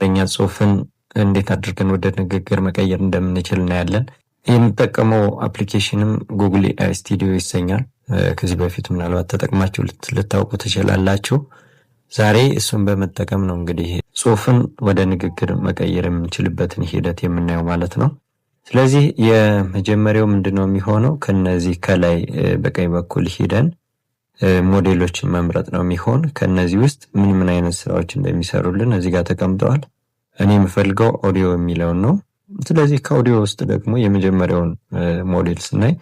በእኛ ጽሁፍን እንዴት አድርገን ወደ ንግግር መቀየር እንደምንችል እናያለን። የምጠቀመው አፕሊኬሽንም ጉግል ኤአይ ስቱዲዮ ይሰኛል። ከዚህ በፊት ምናልባት ተጠቅማችሁ ልታውቁ ትችላላችሁ። ዛሬ እሱን በመጠቀም ነው እንግዲህ ጽሁፍን ወደ ንግግር መቀየር የምንችልበትን ሂደት የምናየው ማለት ነው። ስለዚህ የመጀመሪያው ምንድነው የሚሆነው? ከነዚህ ከላይ በቀኝ በኩል ሂደን ሞዴሎችን መምረጥ ነው የሚሆን። ከነዚህ ውስጥ ምን አይነት ስራዎች እንደሚሰሩልን እዚህ ጋር ተቀምጠዋል። እኔ የምፈልገው ኦዲዮ የሚለውን ነው። ስለዚህ ከኦዲዮ ውስጥ ደግሞ የመጀመሪያውን ሞዴል ስናይ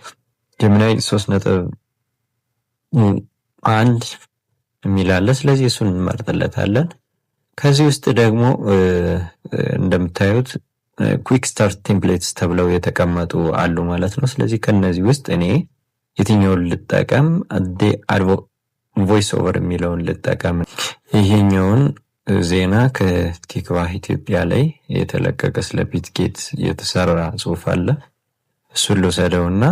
ጀሚናይ 3.1 የሚላለ። ስለዚህ እሱን እንመርጥለታለን። ከዚህ ውስጥ ደግሞ እንደምታዩት ኩዊክ ስታርት ቴምፕሌትስ ተብለው የተቀመጡ አሉ ማለት ነው። ስለዚህ ከነዚህ ውስጥ እኔ የትኛውን ልጠቀም? ቮይስ ኦቨር የሚለውን ልጠቀም። ይሄኛውን ዜና ከቲክቫህ ኢትዮጵያ ላይ የተለቀቀ ስለ ቢትጌት የተሰራ ጽሁፍ አለ። እሱን ልውሰደውና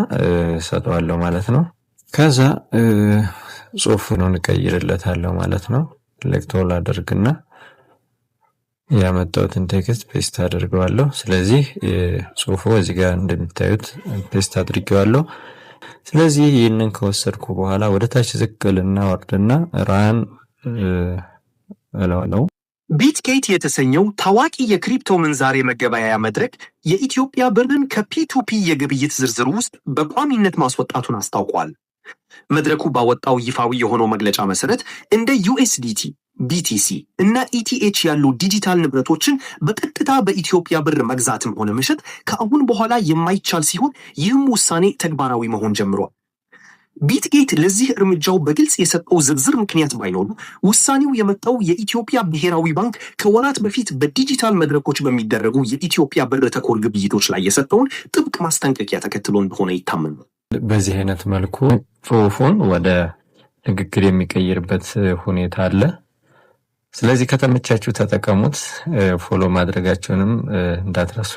ሰጠዋለሁ ማለት ነው። ከዛ ጽሁፉን እቀይርለታለሁ ማለት ነው። ሌክቶል አደርግና ያመጣሁትን ቴክስት ፔስት አድርገዋለሁ። ስለዚህ ጽሁፉ እዚህ ጋር እንደምታዩት ፔስት አድርጌዋለሁ። ስለዚህ ይህንን ከወሰድኩ በኋላ ወደ ታች ዝቅልና ወርድና ራን እለዋለሁ። ቢትጌት የተሰኘው ታዋቂ የክሪፕቶ ምንዛሬ መገበያያ መድረክ የኢትዮጵያ ብርን ከፒቱፒ የግብይት ዝርዝር ውስጥ በቋሚነት ማስወጣቱን አስታውቋል። መድረኩ ባወጣው ይፋዊ የሆነው መግለጫ መሰረት እንደ ዩኤስዲቲ፣ ቢቲሲ እና ኢቲኤች ያሉ ዲጂታል ንብረቶችን በቀጥታ በኢትዮጵያ ብር መግዛትም ሆነ መሸጥ ከአሁን በኋላ የማይቻል ሲሆን ይህም ውሳኔ ተግባራዊ መሆን ጀምሯል። ቢትጌት ለዚህ እርምጃው በግልጽ የሰጠው ዝርዝር ምክንያት ባይኖሩ ውሳኔው የመጣው የኢትዮጵያ ብሔራዊ ባንክ ከወራት በፊት በዲጂታል መድረኮች በሚደረጉ የኢትዮጵያ ብር ተኮር ግብይቶች ላይ የሰጠውን ጥብቅ ማስጠንቀቂያ ተከትሎ እንደሆነ ይታመናል። በዚህ አይነት መልኩ ጽሁፉን ወደ ንግግር የሚቀይርበት ሁኔታ አለ። ስለዚህ ከተመቻችሁ ተጠቀሙት። ፎሎ ማድረጋችሁንም እንዳትረሱ።